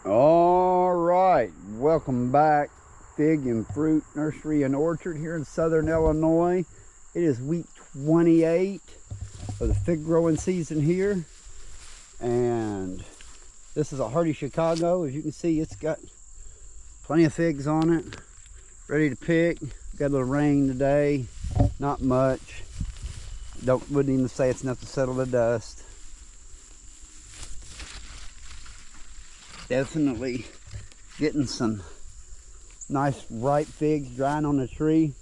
All right, welcome back, Fig and Fruit Nursery and Orchard here in Southern Illinois. It is week 28 of the fig growing season here, and this is a hardy Chicago. As you can see, it's got plenty of figs on it, ready to pick. Got a little rain today, not much. Wouldn't even say it's enough to settle the dust. Definitely getting some nice ripe figs drying on the tree.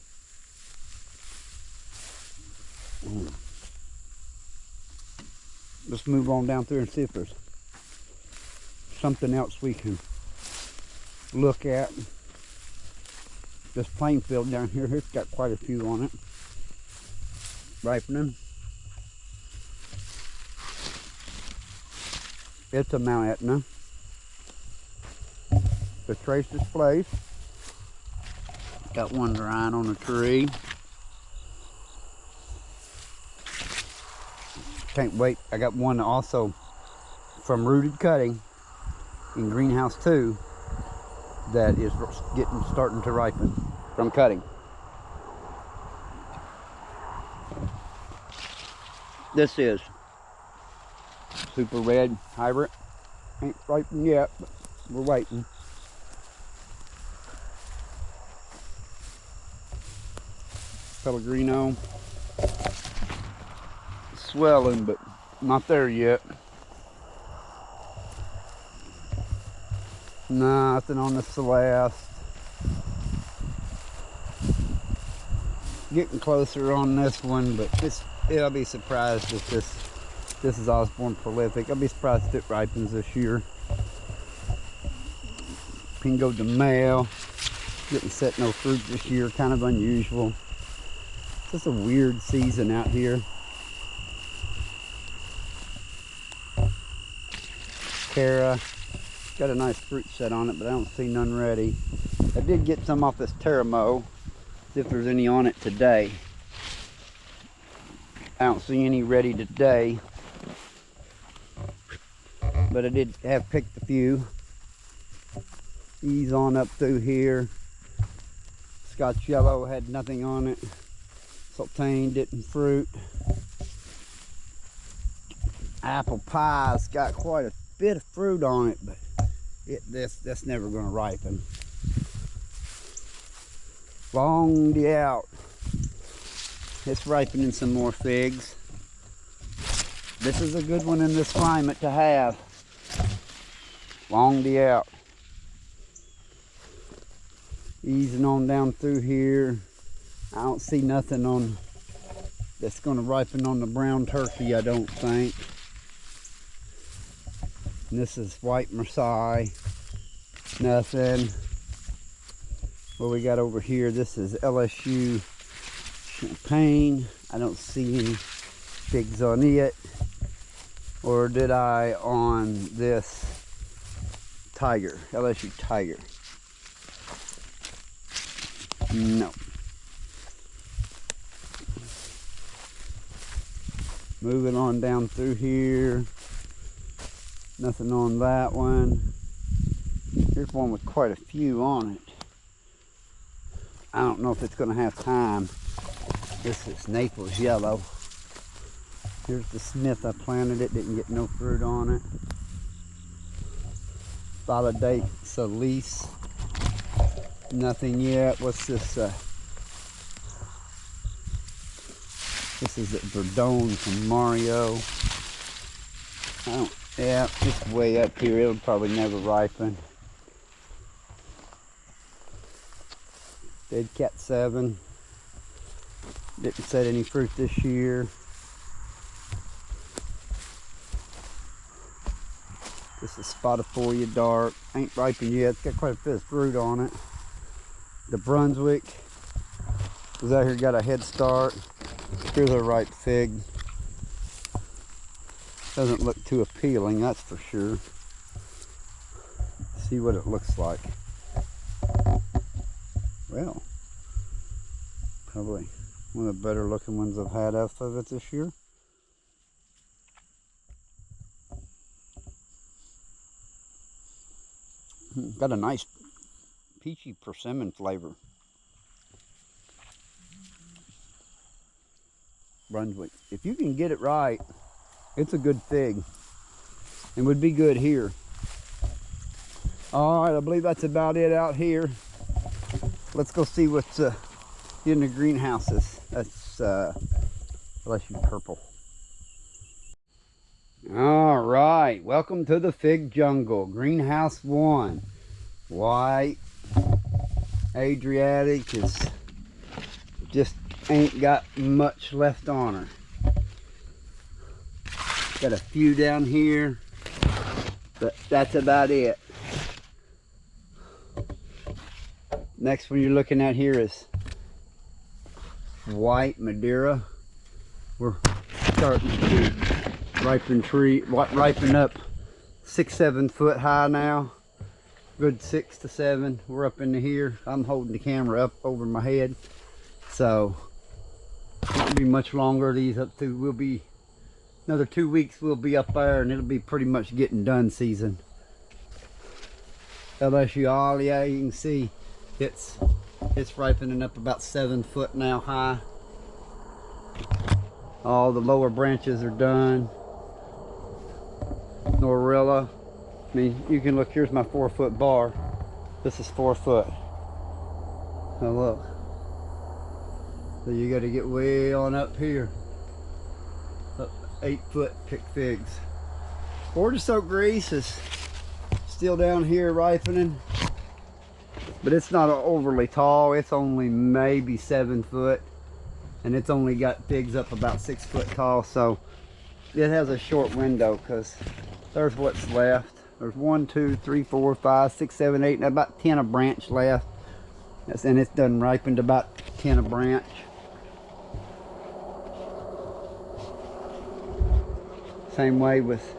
Let's move on down through and see if there's something else we can look at. This plain field down here, it's got quite a few on it. Ripening. It's a mt.enta. The trace displays. Got one drying on the tree. Can't wait. I got one also from rooted cutting in greenhouse 2 that is starting to ripen from cutting. This is super red hybrid. Ain't ripened yet, but we're waiting. Pellegrino, swelling, but not there yet. Nothing on the Celeste. Getting closer on this one, but I'll be surprised if this is Osborne Prolific. I'll be surprised if it ripens this year. Pingo de Mayo, getting set no fruit this year, kind of unusual. It's just a weird season out here. Cara, got a nice fruit set on it, but I don't see none ready. I did get some off this Teramo, see if there's any on it today. I don't see any ready today, but I did have picked a few. Ease on up through here. Scotch Yellow had nothing on it. Sultane didn't fruit. Apple Pie's got quite a bit of fruit on it, but that's never going to ripen. Longed out. It's ripening some more figs. This is a good one in this climate to have. Longed out. Easing on down through here. I don't see nothing on that's going to ripen on the brown turkey, I don't think. And this is white Marseille. Nothing. What we got over here, this is LSU Champagne. I don't see any figs on it. Or did I on this Tiger, LSU Tiger? No. Moving on down through here. Nothing on that one. Here's one with quite a few on it. I don't know if it's going to have time. This is Naples Yellow. Here's the Smith. I planted it. Didn't get no fruit on it. Validate Solis. Nothing yet. What's this? This is at Verdone from Mario. Yeah, it's way up here. It'll probably never ripen. Dead Cat 7. Didn't set any fruit this year. This is Spotaphoria Dark. Ain't ripened yet. It's got quite a bit of fruit on it. The Brunswick was out here, got a head start. Here's a ripe fig. Doesn't look too appealing, that's for sure. See what it looks like. Well, probably one of the better looking ones I've had off of it this year. Got a nice peachy persimmon flavor. Brunswick. If you can get it right, it's a good fig. It would be good here. All right, I believe that's about it out here. Let's go see what's in the greenhouses. That's bless you, purple. All right, welcome to the fig jungle. Greenhouse 1. White Adriatic is just ain't got much left on her. Got a few down here, but that's about it. Next one you're looking at here is white Madeira. We're starting to ripen up 6-7 foot high now. Good 6 to 7. We're up into here. I'm holding the camera up over my head, so it won't be much longer. These up to will be another 2 weeks. We'll be up there, and it'll be pretty much getting done season. LSU all, yeah, you can see it's ripening up about 7 foot now high. All the lower branches are done. Norilla. I mean, you can look, here's my 4 foot bar. This is 4 foot. Now look. So you got to get way on up here. Up 8 foot, pick figs. Border soaked grease is still down here ripening, but it's not overly tall. It's only maybe 7 foot, and it's only got figs up about 6 foot tall, so it has a short window because there's what's left. There's 1, 2, 3, 4, 5, 6, 7, 8, and about 10 a branch left. And it's done ripened about 10 a branch. Same way with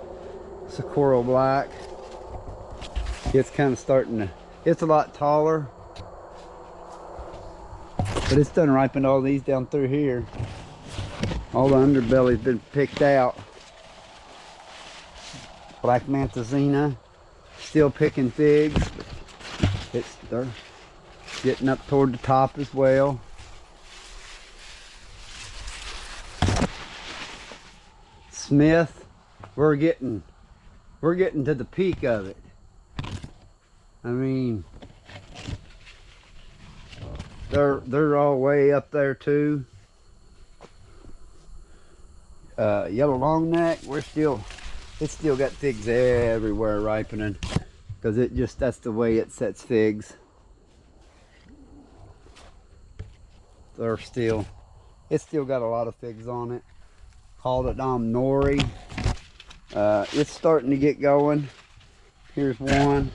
Socorro Black. It's kind of starting to, it's a lot taller, but it's done ripened all these down through here. All the underbelly's been picked out. Black Mantazina, still picking figs. They're getting up toward the top as well. Smith, we're getting to the peak of it. I mean, they're all way up there too. Yellow long neck, it's still got figs everywhere ripening, because that's the way it sets figs. It's still got a lot of figs on it. Called it Nori. It's starting to get going. Here's one,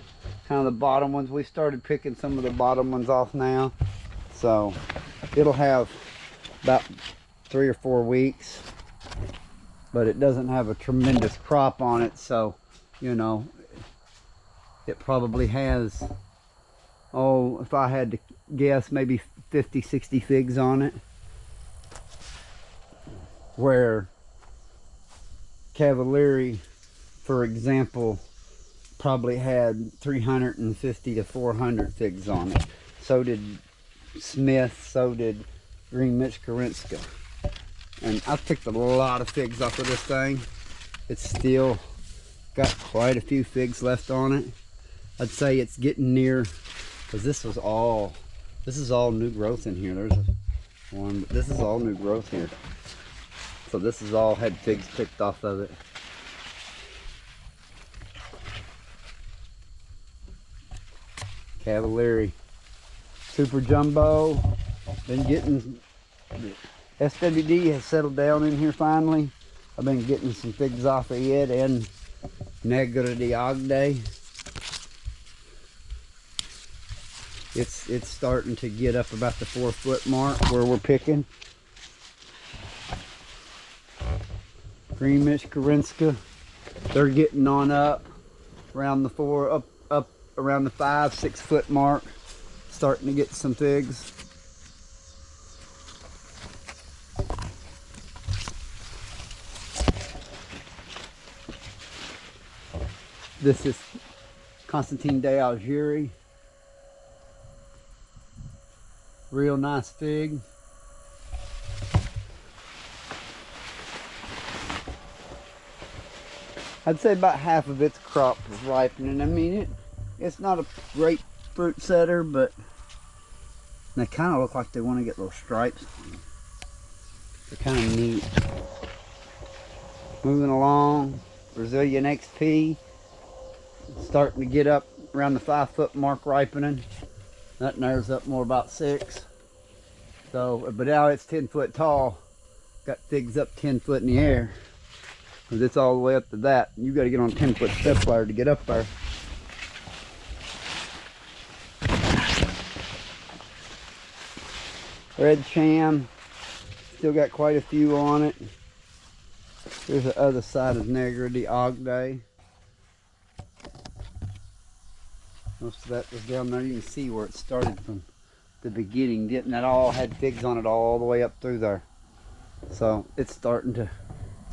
kind of the bottom ones. We started picking some of the bottom ones off now, so it'll have about 3 or 4 weeks. But it doesn't have a tremendous crop on it, so, you know, it probably has, oh, if I had to guess, maybe 50, 60 figs on it. Where Cavalieri, for example, probably had 350 to 400 figs on it. So did Smith, so did Green Michkarinska. And I've picked a lot of figs off of this thing. It's still got quite a few figs left on it. I'd say it's getting near, because this is all new growth in here. There's one, but this is all new growth here. So this has all had figs picked off of it. Cavalieri, Super Jumbo. Been getting, SWD has settled down in here finally. I've been getting some figs off of it, and Negra de Agde. It's starting to get up about the 4 foot mark where we're picking. Green Michkarinska, they're getting on up around the up around the 5, 6 foot mark, starting to get some figs. This is Constantine de Algérie. Real nice fig. I'd say about half of its crop is ripening. I mean, it's not a great fruit setter, but they kind of look like they want to get little stripes. They're kind of neat. Moving along, Brazilian XP, starting to get up around the 5-foot mark ripening. That there's up more about 6. So, but now it's 10 foot tall. Got figs up 10 foot in the air. Cause it's all the way up to that. You got to get on a 10-foot step ladder to get up there. Red Cham, still got quite a few on it. Here's the other side of Negra de Agde. Most of that was down there. You can see where it started from the beginning. Didn't that all had figs on it all the way up through there. So it's starting to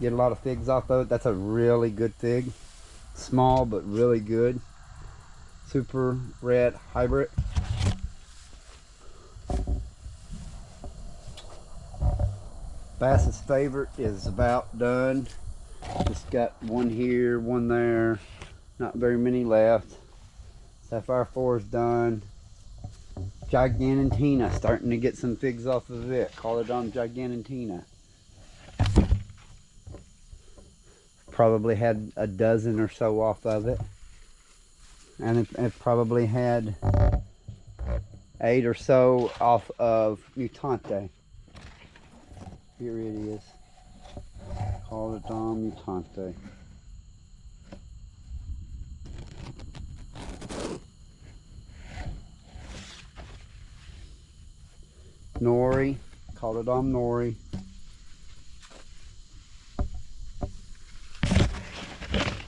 get a lot of figs off of it. That's a really good fig. Small but really good. Super red hybrid. Bass's favorite is about done. Just got one here, one there. Not very many left. Sapphire 4 is done. Gigantina, starting to get some figs off of it. Caulodon Gigantina. Probably had a dozen or so off of it. And it probably had 8 or so off of mt.enta. Here it is. Caulodon mt.enta. Nori, Caulodon Nori.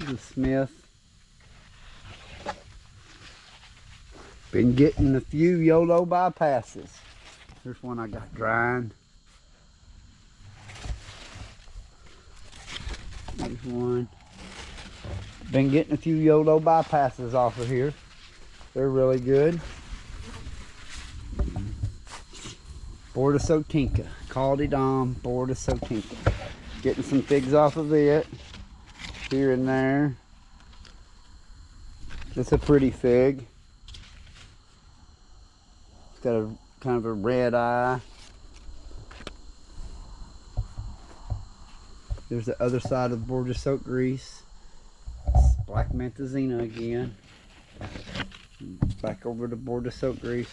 The Smith. Been getting a few YOLO bypasses. Here's one I got drying. Here's one. Been getting a few YOLO bypasses off of here. They're really good. Bordesotinka, Caulodon Bordesotinka. Getting some figs off of it. Here and there. It's a pretty fig. It's got a kind of a red eye. There's the other side of Bordeaux grease. It's black mantazina again. Back over to Bordeaux grease.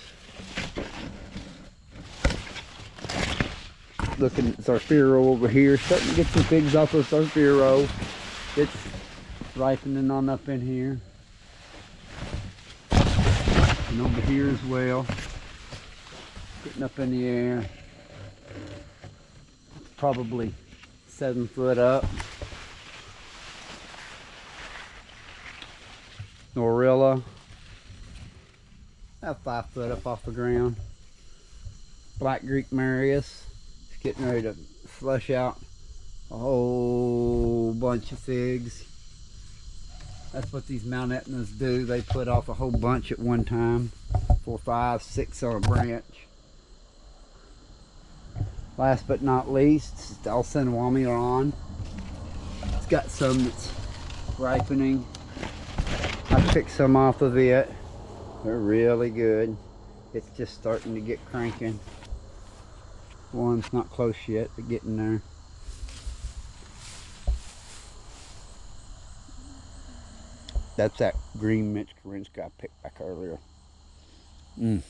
Looking at Zarfiro over here, starting to get some figs off of Zarfiro. It's ripening on up in here. And over here as well. Getting up in the air. Probably 7 foot up. Norilla. About 5 foot up off the ground. Black Greek Marius. Getting ready to flush out a whole bunch of figs. That's what these Mount Etnas do. They put off a whole bunch at one time. 4, 5, 6 on a branch. Last but not least, Alcenwami are on. It's got some that's ripening. I picked some off of it. They're really good. It's just starting to get cranking. One's not close yet, but getting there. That's that green Mitch Karinsky I picked back earlier. That's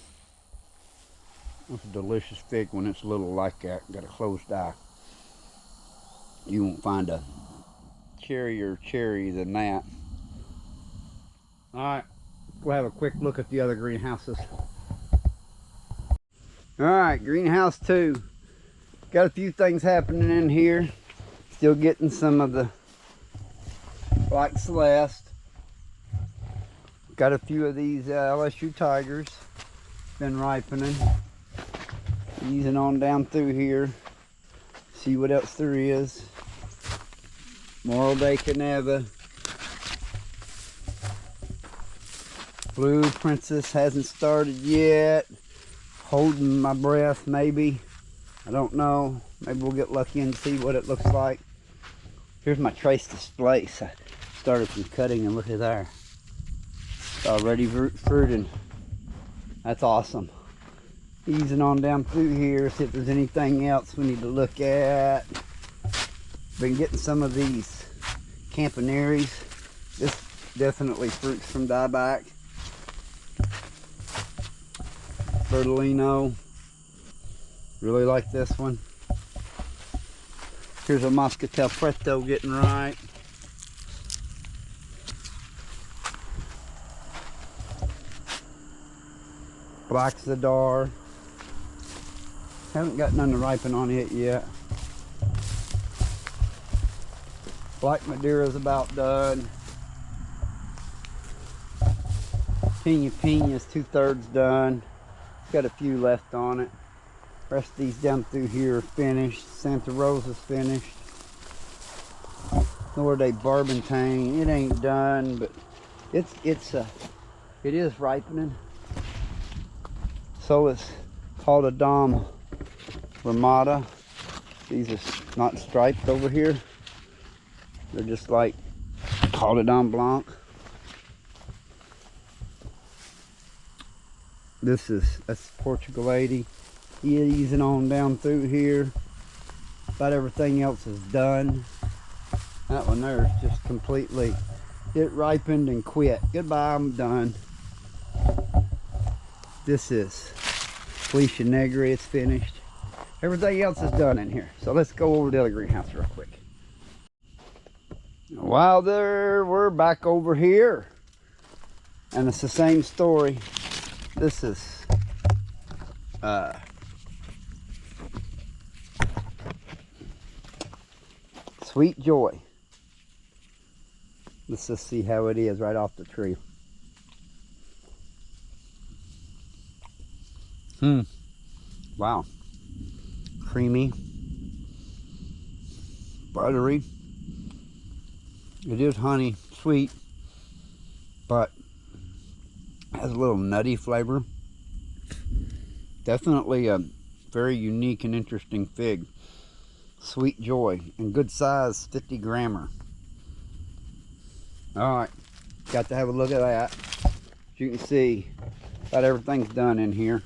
a delicious fig when it's little like that. Got a closed eye. You won't find a cherrier cherry than that. Alright, we'll have a quick look at the other greenhouses. Alright, greenhouse 2. Got a few things happening in here. Still getting some of the Black Celeste. Got a few of these LSU Tigers. Been ripening. Easing on down through here. See what else there is. Moral de Caneva. Blue Princess hasn't started yet. Holding my breath, maybe. I don't know. Maybe we'll get lucky and see what it looks like. Here's my trace displace. I started from cutting and look at there. It's already fruiting. That's awesome. Easing on down through here, see if there's anything else we need to look at. Been getting some of these campanaries. This definitely fruits from dieback. Bertolino. Really like this one. Here's a Moscatel Preto getting right. Black Zadar. Haven't got none to ripen on it yet. Black Madeira's about done. Pina Pina's 2/3 done. Got a few left on it. Rest of these down through here are finished. Santa Rosa's finished. Norday Barbantane, it ain't done, but it is ripening. So it's called a Dom Ramada. These are not striped over here. They're just like called a Dom Blanc. That's Portugal 80. Easing on down through here. About everything else is done. That one there is just completely, it ripened and quit. Goodbye, I'm done. This is Felicia Negra, it's finished. Everything else is done in here. So let's go over to the other greenhouse real quick. While there, we're back over here. And it's the same story. This is Sweet Joy. Let's just see how it is right off the tree. Wow. Creamy. Buttery. It is honey, sweet, but has a little nutty flavor. Definitely a very unique and interesting fig. Sweet Joy, and good size, 50 grammer. Alright, got to have a look at that. As you can see, about everything's done in here.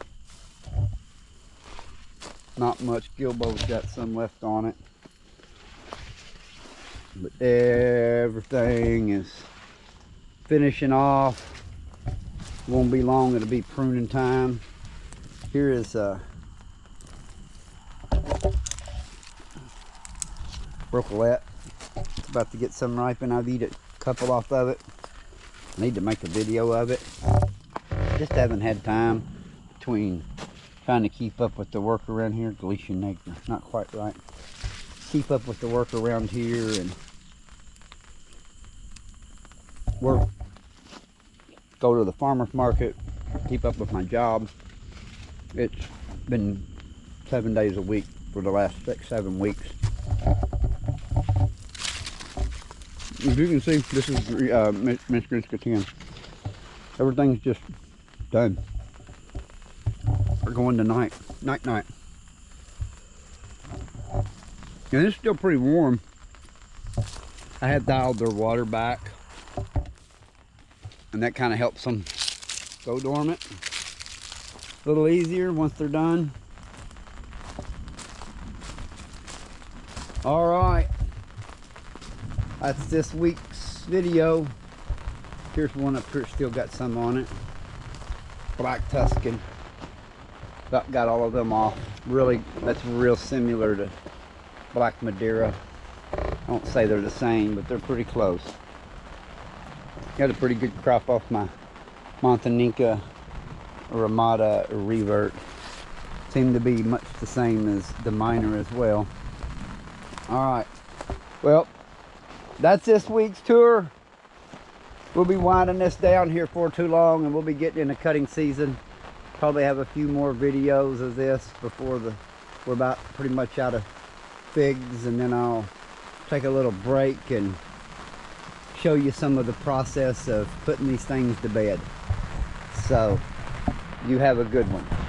Not much. Gilbo's got some left on it. But everything is finishing off. Won't be long, it'll be pruning time. Here is Brocolette. It's about to get some ripen. I've eaten a couple off of it. I need to make a video of it. Just haven't had time between trying to keep up with the work around here. Galician Negra, not quite right. Keep up with the work around here and work. Go to the farmer's market. Keep up with my job. It's been 7 days a week for the last 6-7 weeks. As you can see, this is Michigan 10. Everything's just done. We're going tonight. Night. And it's still pretty warm. I had dialed their water back, and that kind of helps them go dormant a little easier once they're done. All right, that's this week's video. Here's one up here, still got some on it. Black Tuscan. Got all of them off. Really, that's real similar to Black Madeira. I won't say they're the same, but they're pretty close. Got a pretty good crop off my mt.enta, Ramada, or Revert. Seem to be much the same as the minor as well. Alright, well, that's this week's tour. We'll be winding this down here for too long, and we'll be getting into cutting season. Probably have a few more videos of this before we're about pretty much out of figs, and then I'll take a little break and show you some of the process of putting these things to bed. So you have a good one.